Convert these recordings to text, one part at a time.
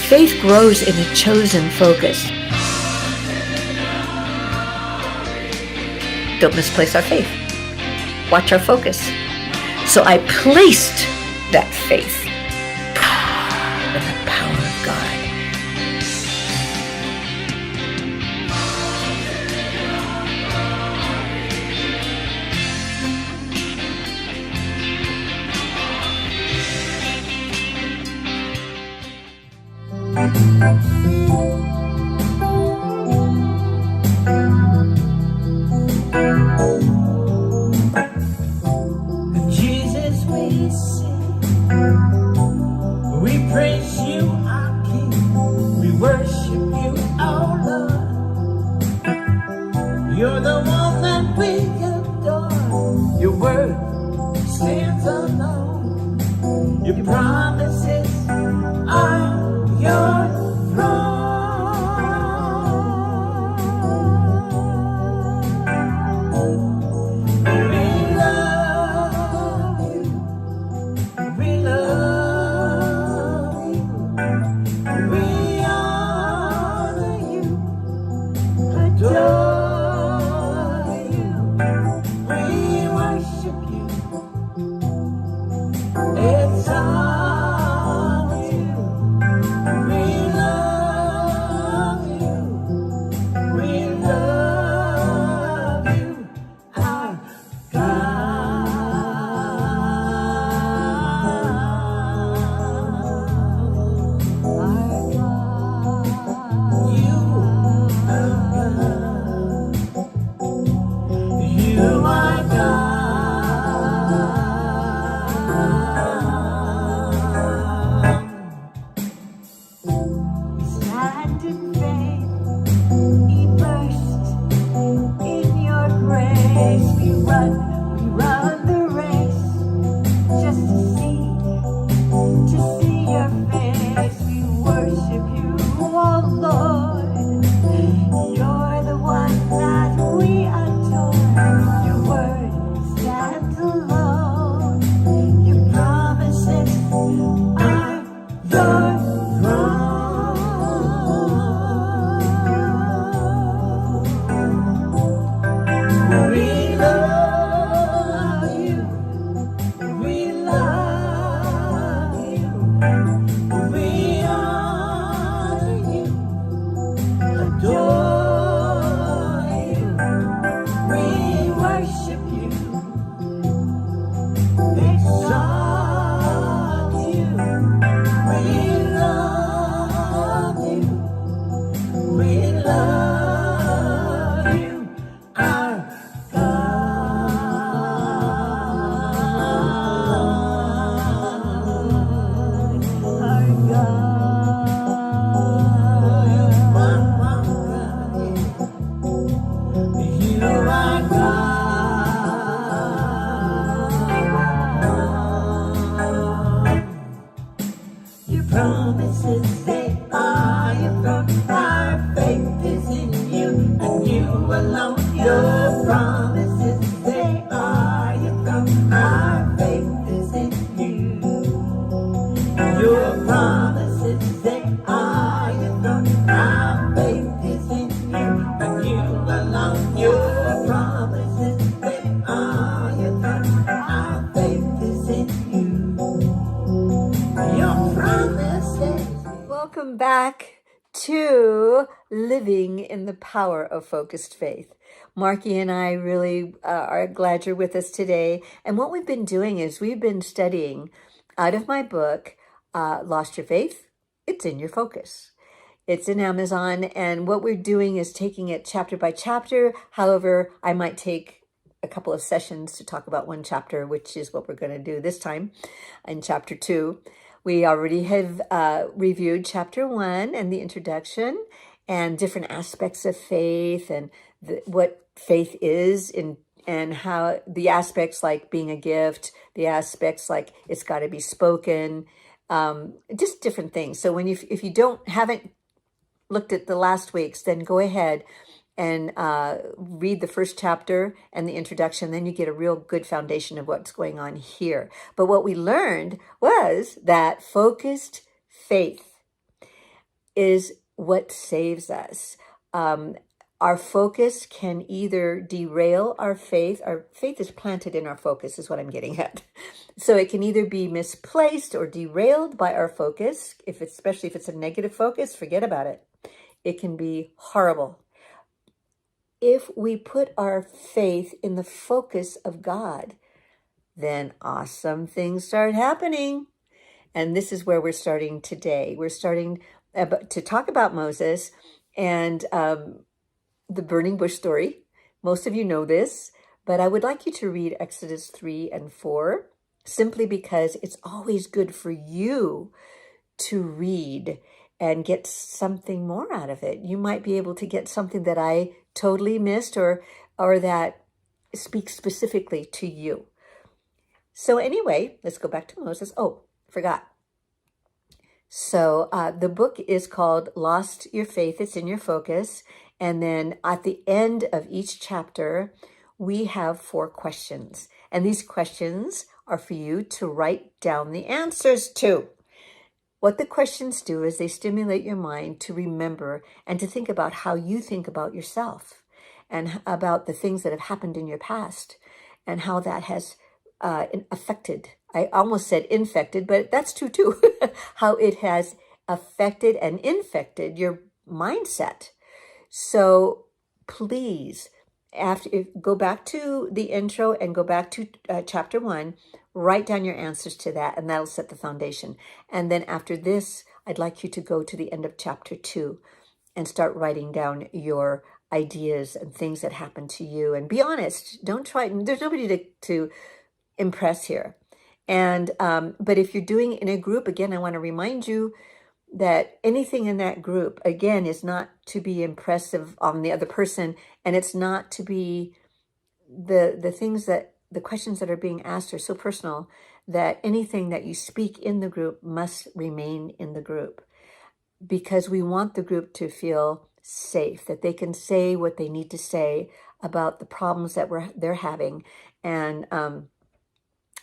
faith grows in a chosen focus. Don't misplace our faith. Watch our focus. So I placed that faith in the power of God. Jesus, we sing, we praise you, our King, we worship you, our Lord. You're the one that we adore. Your word stands alone. Your promises are your throne. We love you. We love you. We honor you. Adore you. We worship you. It's all you. We love you. We love you, our God. Our God. You are God. We stand in faith, immersed in your grace. We run the race just to see your face. We worship you, oh Lord. You're the one that we adore. Your word stands alone. Your promises are your throne. We love you. We love you. We honor you. Adore you. We worship you. Exalt you. We love you. We love you, our promises, they are your throne. Our faith is in you and you alone. Your promises, they are your throne. Our faith is in you. Your promises, they are your throne. Our faith is in you and you alone. Your promises, they are your throne. Our faith is in you. Your promises. Welcome back to Living in the Power of Focused Faith. Marky and I really are glad you're with us today. And what we've been doing is we've been studying out of my book, Lost Your Faith? It's in Your Focus. It's in Amazon. And what we're doing is taking it chapter by chapter. However, I might take a couple of sessions to talk about one chapter, which is what we're going to do this time in chapter 2. We already have reviewed chapter 1 and the introduction and different aspects of faith and what faith is and how the aspects like being a gift, the aspects like it's got to be spoken, just different things. So if you haven't looked at the last week's, then go ahead and read the first chapter and the introduction. Then you get a real good foundation of what's going on here. But what we learned was that focused faith is what saves us. Our focus can either derail our faith. Our faith is planted in our focus, is what I'm getting at. So it can either be misplaced or derailed by our focus. Especially if it's a negative focus, forget about it. It can be horrible. If we put our faith in the focus of God, then awesome things start happening. And this is where we're starting today. We're starting to talk about Moses and the burning bush story. Most of you know this, but I would like you to read Exodus 3 and 4, simply because it's always good for you to read and get something more out of it. You might be able to get something that I totally missed or that speaks specifically to you. So anyway, let's go back to Moses. Oh, forgot. So the book is called Lost Your Faith. It's in your focus. And then at the end of each chapter, we have 4 questions. And these questions are for you to write down the answers to. What the questions do is they stimulate your mind to remember and to think about how you think about yourself and about the things that have happened in your past and how that has affected, I almost said infected, but that's true too, how it has affected and infected your mindset. So please, go back to the intro and go back to chapter 1, write down your answers to that, and that'll set the foundation. And then after this, I'd like you to go to the end of chapter 2 and start writing down your ideas and things that happened to you. And be honest. Don't try. There's nobody to impress here. And but if you're doing it in a group, again, I want to remind you that anything in that group, again, is not to be impressive on the other person, and it's not to be the questions that are being asked are so personal that anything that you speak in the group must remain in the group, because we want the group to feel safe, that they can say what they need to say about the problems that they're having, and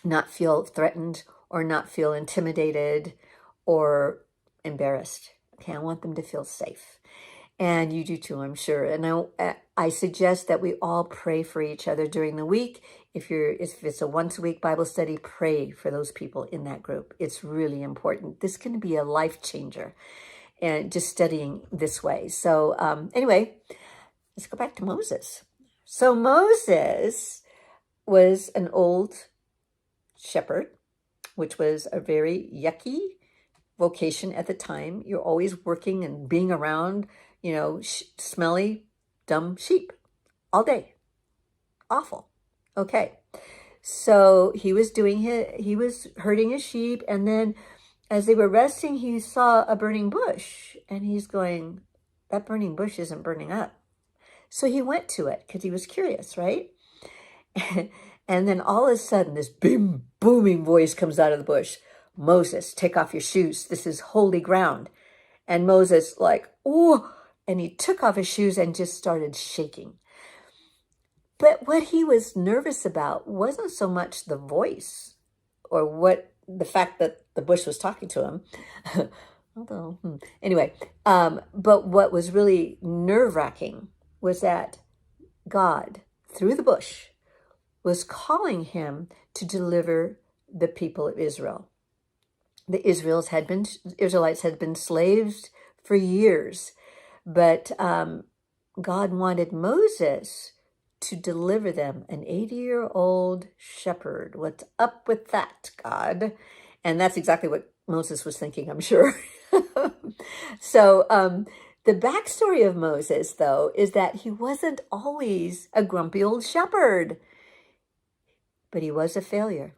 not feel threatened or not feel intimidated or embarrassed. Okay, I want them to feel safe. And you do too, I'm sure. And I suggest that we all pray for each other during the week. If it's a once a week Bible study, pray for those people in that group. It's really important. This can be a life changer, and just studying this way. So anyway, let's go back to Moses. So Moses was an old shepherd, which was a very yucky vocation at the time. You're always working and being around, smelly, dumb sheep all day. Awful. Okay. So he was herding his sheep, and then as they were resting, he saw a burning bush, and he's going, that burning bush isn't burning up. So he went to it because he was curious, right? And then all of a sudden, this big booming voice comes out of the bush. Moses, take off your shoes. This is holy ground. And Moses oh, and he took off his shoes and just started shaking. But what he was nervous about wasn't so much the voice or the fact that the bush was talking to him. Although, anyway, but what was really nerve-wracking was that God, through the bush, was calling him to deliver the people of Israel. The Israelites had been slaves for years, but God wanted Moses to deliver them, an 80-year-old shepherd. What's up with that, God? And that's exactly what Moses was thinking, I'm sure. So the backstory of Moses, though, is that he wasn't always a grumpy old shepherd, but he was a failure.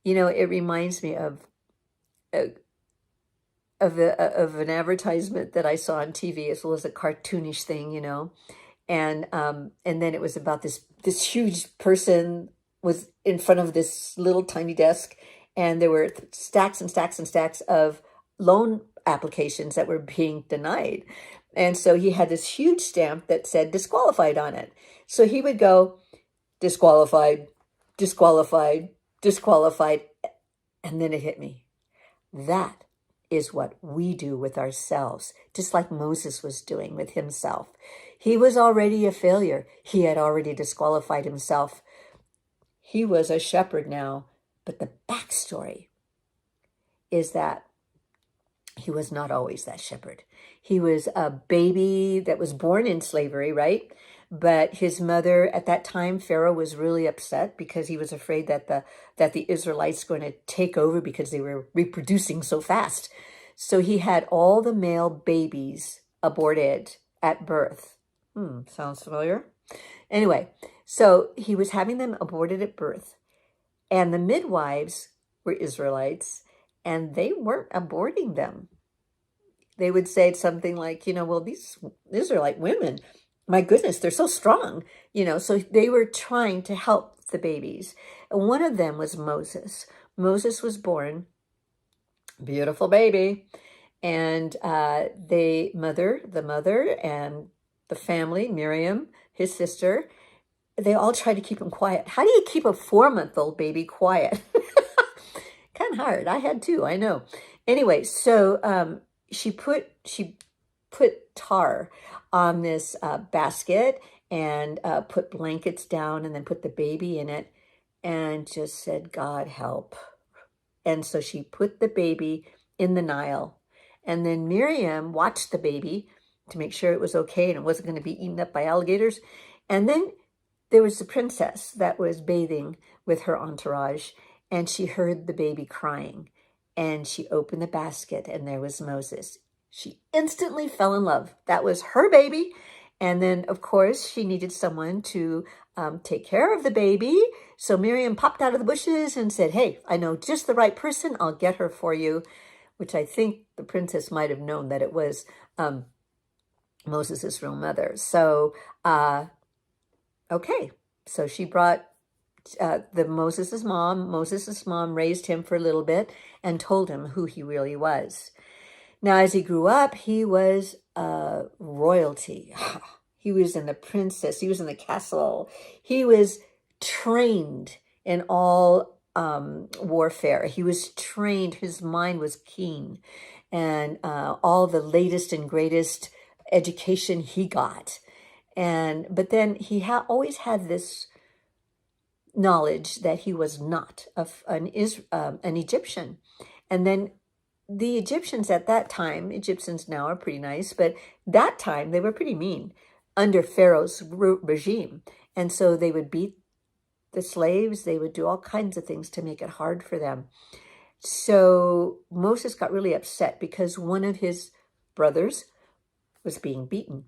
It reminds me of an advertisement that I saw on TV. It was a cartoonish thing, and then it was about this huge person was in front of this little tiny desk, and there were stacks and stacks and stacks of loan applications that were being denied. And so he had this huge stamp that said disqualified on it. So he would go, disqualified, disqualified, disqualified. And then it hit me. That is what we do with ourselves, just like Moses was doing with himself. He was already a failure. He had already disqualified himself. He was a shepherd now, but the backstory is that he was not always that shepherd. He was a baby that was born in slavery, right? But his mother at that time, Pharaoh, was really upset because he was afraid that the Israelites were going to take over because they were reproducing so fast. So he had all the male babies aborted at birth. Sounds familiar? Anyway, so he was having them aborted at birth. And the midwives were Israelites, and they weren't aborting them. They would say something like, well, these Israelite women, my goodness, they're so strong, so they were trying to help the babies. And one of them was Moses. Moses was born, beautiful baby, and the mother and the family, Miriam, his sister, they all tried to keep him quiet. How do you keep a 4-month-old baby quiet? Kind of hard. I had to, I know. Anyway, so she put tar on this basket and put blankets down and then put the baby in it and just said, God help. And so she put the baby in the Nile. And then Miriam watched the baby to make sure it was okay and it wasn't going to be eaten up by alligators. And then there was the princess that was bathing with her entourage, and she heard the baby crying. And she opened the basket, and there was Moses. She instantly fell in love. That was her baby. And then, of course, she needed someone to take care of the baby. So Miriam popped out of the bushes and said, hey, I know just the right person. I'll get her for you, which I think the princess might have known that it was Moses' real mother. So, okay. So she brought Moses' mom. Moses' mom raised him for a little bit and told him who he really was. Now, as he grew up, he was royalty. He was in the princess. He was in the castle. He was trained in all warfare. He was trained. His mind was keen, and all the latest and greatest education he got. But then he always had this knowledge that he was not an Egyptian. And then the Egyptians at that time, Egyptians now are pretty nice, but that time they were pretty mean under Pharaoh's regime. And so they would beat the slaves. They would do all kinds of things to make it hard for them. So Moses got really upset because one of his brothers was being beaten.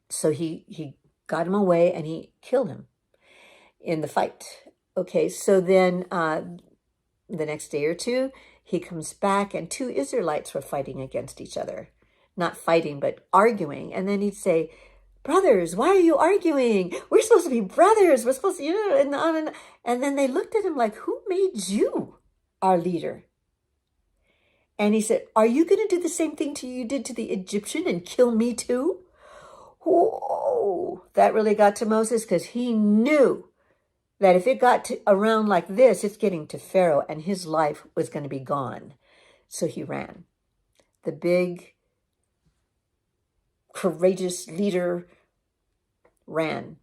So he got him away and he killed him in the fight. Okay, so then the next day or two, he comes back and 2 Israelites were fighting against each other. Not fighting, but arguing. And then he'd say, brothers, why are you arguing? We're supposed to be brothers. We're supposed to, and then they looked at him like, who made you our leader? And he said, are you going to do the same thing you did to the Egyptian and kill me too? Whoa, that really got to Moses because he knew that if it got around like this, it's getting to Pharaoh and his life was going to be gone. So he ran. The big, courageous leader ran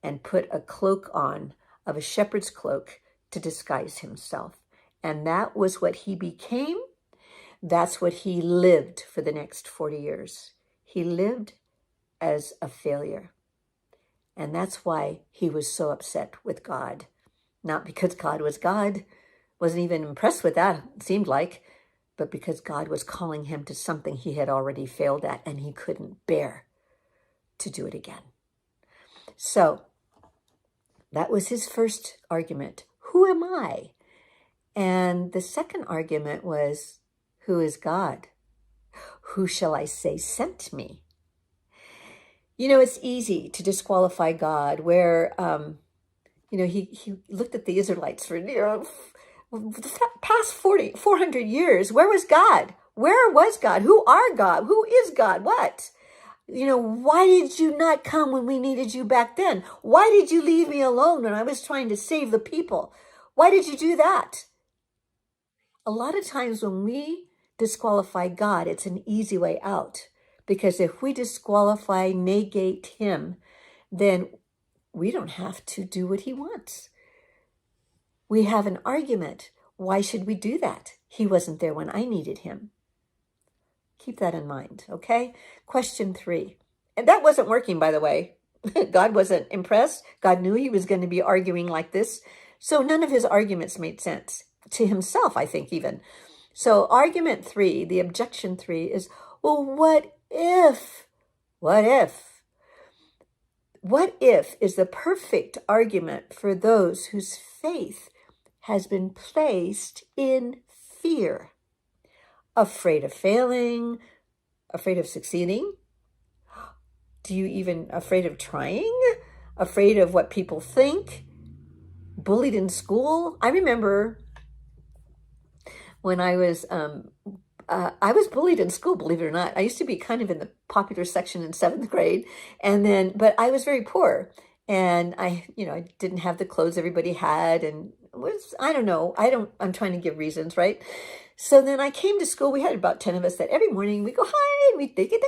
and put a cloak on of a shepherd's cloak to disguise himself. And that was what he became. That's what he lived for the next 40 years. He lived as a failure. And that's why he was so upset with God. Not because God was God, wasn't even impressed with that, it seemed like, but because God was calling him to something he had already failed at and he couldn't bear to do it again. So that was his first argument. Who am I? And the second argument was, who is God? Who shall I say sent me? It's easy to disqualify God where, he looked at the Israelites for the past 400 years. Where was God? Where was God? Who are God? Who is God? What? Why did you not come when we needed you back then? Why did you leave me alone when I was trying to save the people? Why did you do that? A lot of times when we disqualify God. It's an easy way out. Because if we disqualify, negate him, then we don't have to do what he wants. We have an argument. Why should we do that? He wasn't there when I needed him. Keep that in mind, okay? Question 3. And that wasn't working, by the way. God wasn't impressed. God knew he was going to be arguing like this. So none of his arguments made sense to himself, I think, even. So argument 3, the objection 3 is, well, what if? What if? What if is the perfect argument for those whose faith has been placed in fear, afraid of failing, afraid of succeeding. Do you even afraid of trying? Afraid of what people think? Bullied in school? I remember when I was bullied in school, believe it or not. I used to be kind of in the popular section in 7th grade, but I was very poor, and I didn't have the clothes everybody had, and I don't know. I'm trying to give reasons, right? So then I came to school. We had about 10 of us that every morning we go, hi, and we take it,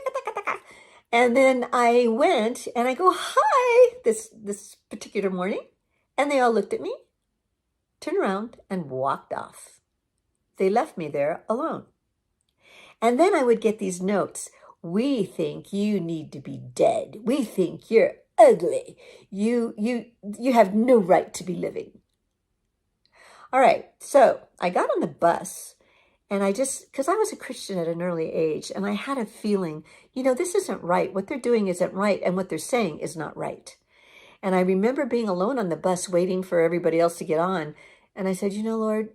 and then I went and I go, hi, this particular morning, and they all looked at me, turned around, and walked off. They left me there alone. And then I would get these notes. We think you need to be dead. We think you're ugly. You have no right to be living. All right, so I got on the bus, and because I was a Christian at an early age, and I had a feeling, this isn't right. What they're doing isn't right, and what they're saying is not right. And I remember being alone on the bus waiting for everybody else to get on, and I said, Lord,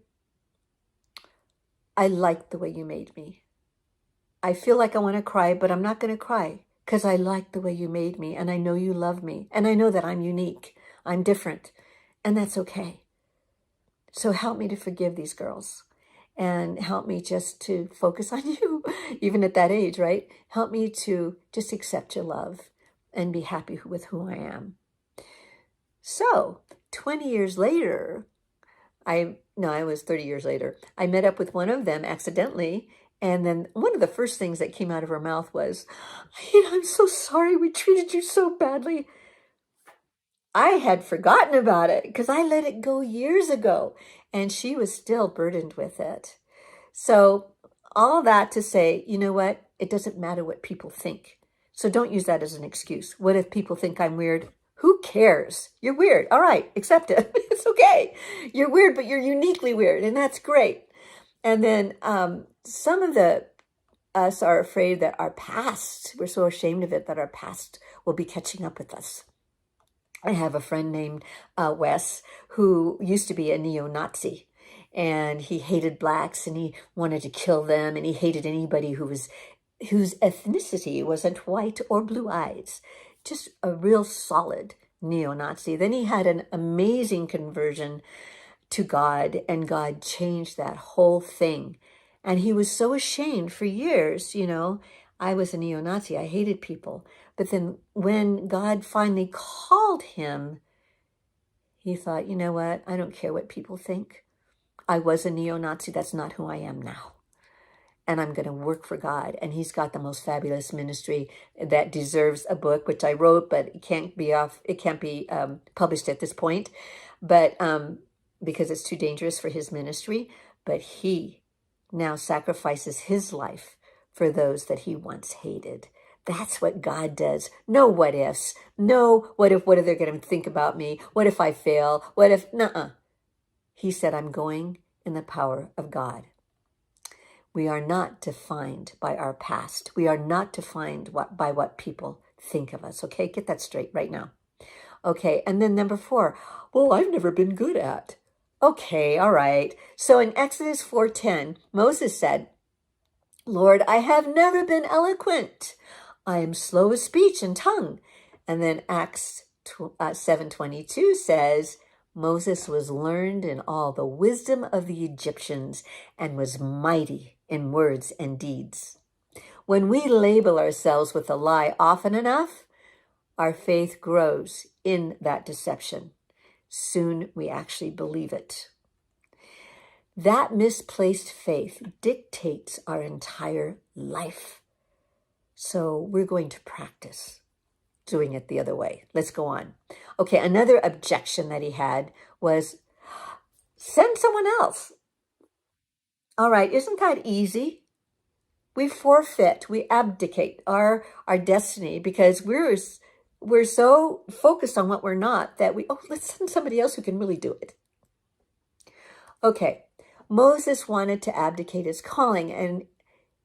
I like the way you made me. I feel like I want to cry, but I'm not going to cry because I like the way you made me, and I know you love me, and I know that I'm unique. I'm different, and that's okay. So help me to forgive these girls, and help me just to focus on you, even at that age, right? Help me to just accept your love and be happy with who I am. So 20 years later, it was 30 years later, I met up with one of them accidentally. And then one of the first things that came out of her mouth was, I'm so sorry we treated you so badly. I had forgotten about it because I let it go years ago, and she was still burdened with it. So all that to say, you know what? It doesn't matter what people think. So don't use that as an excuse. What if people think I'm weird? Who cares? You're weird. All right, accept it. It's okay. You're weird, but you're uniquely weird, and that's great. And then some of us are afraid that our past, we're so ashamed of it, that our past will be catching up with us. I have a friend named Wes who used to be a neo-Nazi, and he hated blacks, and he wanted to kill them, and he hated anybody whose ethnicity wasn't white or blue eyes. Just a real solid neo-Nazi. Then he had an amazing conversion to God, and God changed that whole thing. And he was so ashamed for years, I was a neo-Nazi. I hated people. But then when God finally called him, he thought, you know what? I don't care what people think. I was a neo-Nazi. That's not who I am now. And I'm going to work for God. And he's got the most fabulous ministry that deserves a book, which I wrote, but it can't be published at this point. But because it's too dangerous for his ministry. But he now sacrifices his life for those that he once hated. That's what God does. No what ifs. No what are they going to think about me? What if I fail? What if, nuh-uh. He said, I'm going in the power of God. We are not defined by our past. We are not defined by what people think of us. Okay, get that straight right now. Okay, and then number 4, well, I've never been good at. Okay, all right. So in Exodus 4:10, Moses said, Lord, I have never been eloquent. I am slow of speech and tongue. And then Acts 7:22 says, Moses was learned in all the wisdom of the Egyptians and was mighty in words and deeds. When we label ourselves with a lie often enough, our faith grows in that deception. Soon we actually believe it. That misplaced faith dictates our entire life. So we're going to practice doing it the other way. Let's go on. Okay, another objection that he had was send someone else. All right, isn't that easy? We forfeit, we abdicate our destiny because we're so focused on what we're not that let's send somebody else who can really do it. Okay, Moses wanted to abdicate his calling, and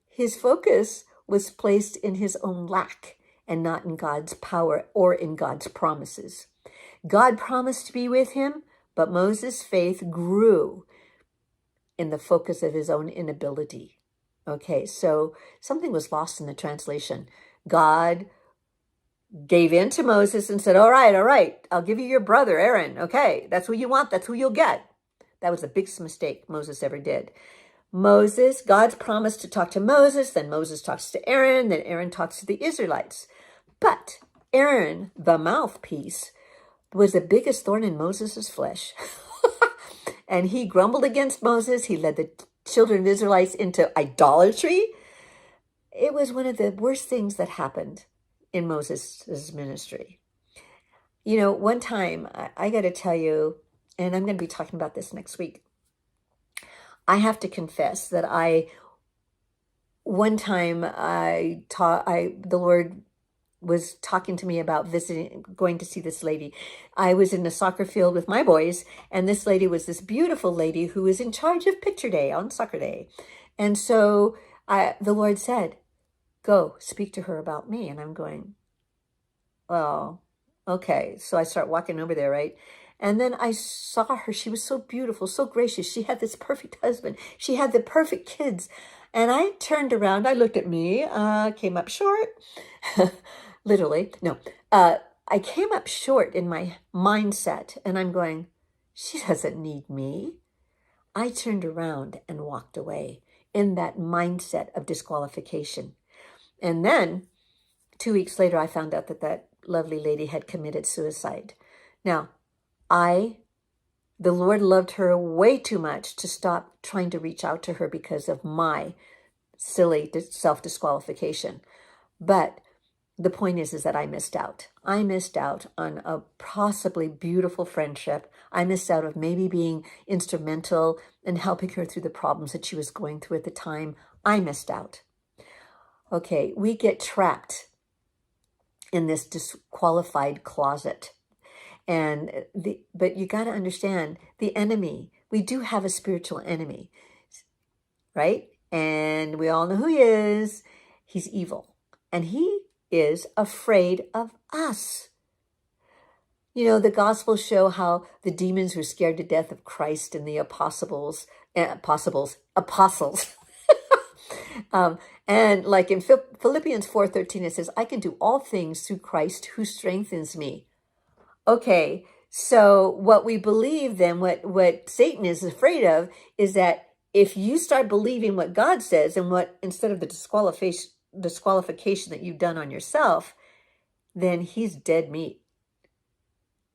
his focus was placed in his own lack and not in God's power or in God's promises. God promised to be with him, but Moses' faith grew in the focus of his own inability. Okay, so something was lost in the translation. God gave in to Moses and said, all right, I'll give you your brother, Aaron. Okay, that's who you want. That's who you'll get. That was the biggest mistake Moses ever did. God's promised to talk to Moses, then Moses talks to Aaron, then Aaron talks to the Israelites. But Aaron, the mouthpiece, was the biggest thorn in Moses' flesh. And he grumbled against Moses. He led the children of Israelites into idolatry. It was one of the worst things that happened in Moses' ministry. You know, one time, I got to tell you, and I'm going to be talking about this next week, I have to confess that one time the Lord was talking to me about going to see this lady. I was in a soccer field with my boys, and this lady was this beautiful lady who was in charge of picture day on soccer day. And so the Lord said, go speak to her about me. And I'm going, well, okay. So I start walking over there, right? And then I saw her. She was so beautiful, so gracious. She had this perfect husband. She had the perfect kids. And I turned around. I looked at me, came up short. Literally. No. I came up short in my mindset. And I'm going, she doesn't need me. I turned around and walked away in that mindset of disqualification. And then 2 weeks later, I found out that lovely lady had committed suicide. Now, the Lord loved her way too much to stop trying to reach out to her because of my silly self-disqualification. But the point is that I missed out. I missed out on a possibly beautiful friendship. I missed out of maybe being instrumental in helping her through the problems that she was going through at the time. I missed out. Okay, we get trapped in this disqualified closet. But you got to understand the enemy. We do have a spiritual enemy, right? And we all know who he is. He's evil. And he is afraid of us. You know, the Gospels show how the demons were scared to death of Christ and the apostles. And like in Philippians 4:13, it says, I can do all things through Christ who strengthens me. Okay, so what we believe then, what Satan is afraid of, is that if you start believing what God says and instead of the disqualification that you've done on yourself, then he's dead meat.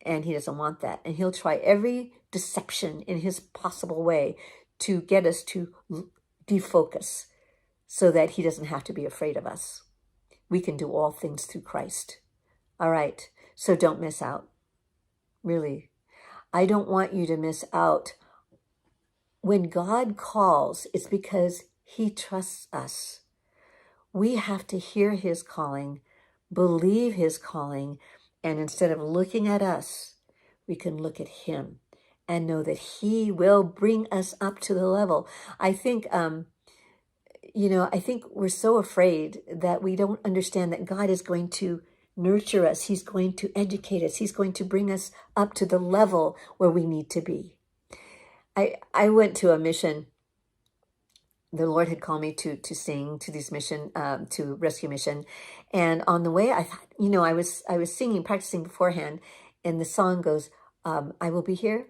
And he doesn't want that. And he'll try every deception in his possible way to get us to defocus so that he doesn't have to be afraid of us. We can do all things through Christ. All right, so don't miss out. Really, I don't want you to miss out. When God calls, it's because he trusts us. We have to hear his calling, believe his calling, and instead of looking at us, we can look at him and know that he will bring us up to the level. I think, I think we're so afraid that we don't understand that God is going to nurture us. He's going to educate us. He's going to bring us up to the level where we need to be. I went to a mission. The Lord had called me to sing to this mission, to rescue mission. And on the way, I thought, I was singing, practicing beforehand. And the song goes, I will be here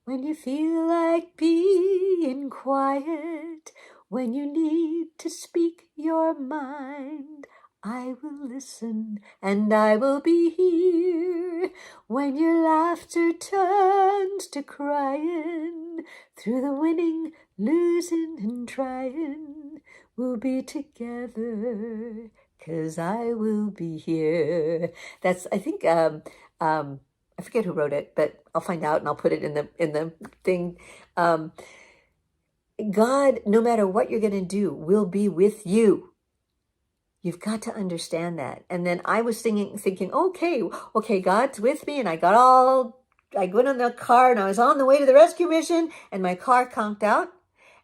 when you feel like being quiet, when you need to speak your mind. I will listen and I will be here when your laughter turns to crying. Through the winning, losing, and trying, we'll be together, 'cause I will be here. That's, I think, I forget who wrote it, but I'll find out and I'll put it in the thing. God, no matter what you're going to do, will be with you. You've got to understand that. And then I was thinking, okay, God's with me. And I went in the car and I was on the way to the rescue mission and my car conked out.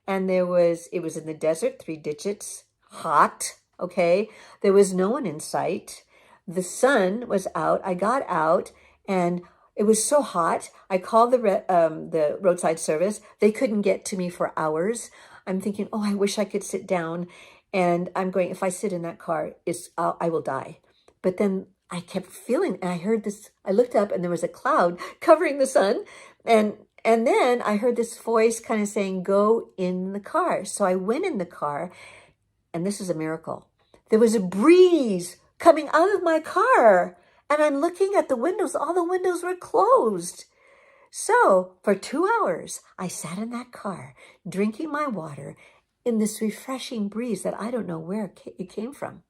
And it was in the desert, 3 digits, hot. Okay. There was no one in sight. The sun was out. I got out and it was so hot. I called the roadside service. They couldn't get to me for hours. I'm thinking, oh, I wish I could sit down. And I'm going, if I sit in that car, I will die. But then I kept feeling, and I heard this, I looked up and there was a cloud covering the sun. And then I heard this voice kind of saying, go in the car. So I went in the car, and this is a miracle. There was a breeze coming out of my car. And I'm looking at the windows. All the windows were closed. So for 2 hours, I sat in that car, drinking my water in this refreshing breeze that I don't know where it came from.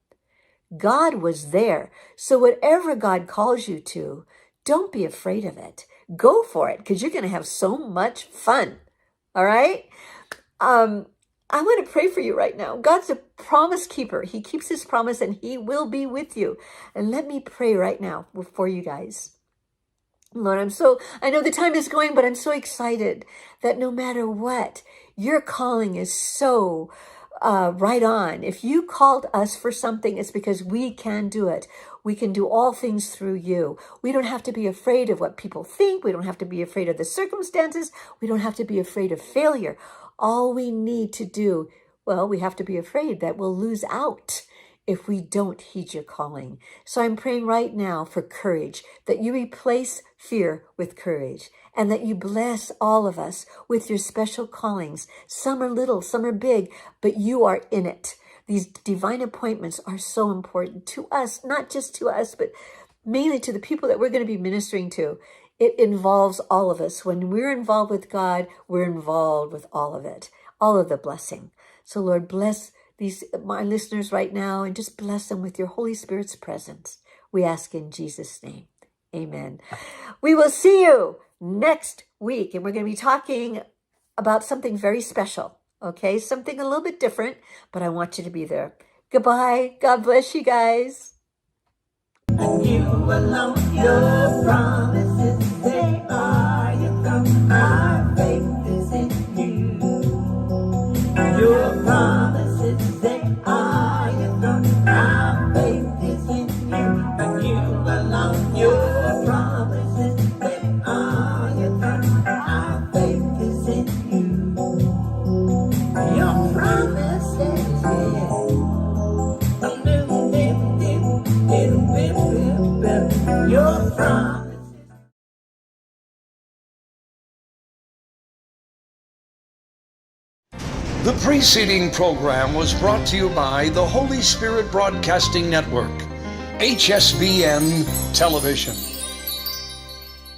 God was there. So whatever God calls you to, don't be afraid of it. Go for it, because you're going to have so much fun. All right? I want to pray for you right now. God's a promise keeper. He keeps his promise and he will be with you. And let me pray right now for you guys. Lord, I know the time is going, but I'm so excited that no matter what, your calling is so right on. If you called us for something, it's because we can do it. We can do all things through you. We don't have to be afraid of what people think. We don't have to be afraid of the circumstances. We don't have to be afraid of failure. All we need to do, well, we have to be afraid that we'll lose out if we don't heed your calling. So I'm praying right now for courage, that you replace fear with courage, and that you bless all of us with your special callings. Some are little, some are big, but you are in it. These divine appointments are so important to us, not just to us, but mainly to the people that we're going to be ministering to. It involves all of us. When we're involved with God, we're involved with all of it, all of the blessing. So Lord, bless my listeners right now, and just bless them with your Holy Spirit's presence. We ask in Jesus' name. Amen. We will see you next week, and we're going to be talking about something very special. Okay, something a little bit different, but I want you to be there. Goodbye. God bless you guys. And you alone, your promises, they are your throne. Our faith is in you. Your promises, they are your throne. Our faith is in you. And you alone, your promises, they are your throne. Our faith is in you. Your promises, yeah. Your promise. The preceding program was brought to you by the Holy Spirit Broadcasting Network, HSBN Television.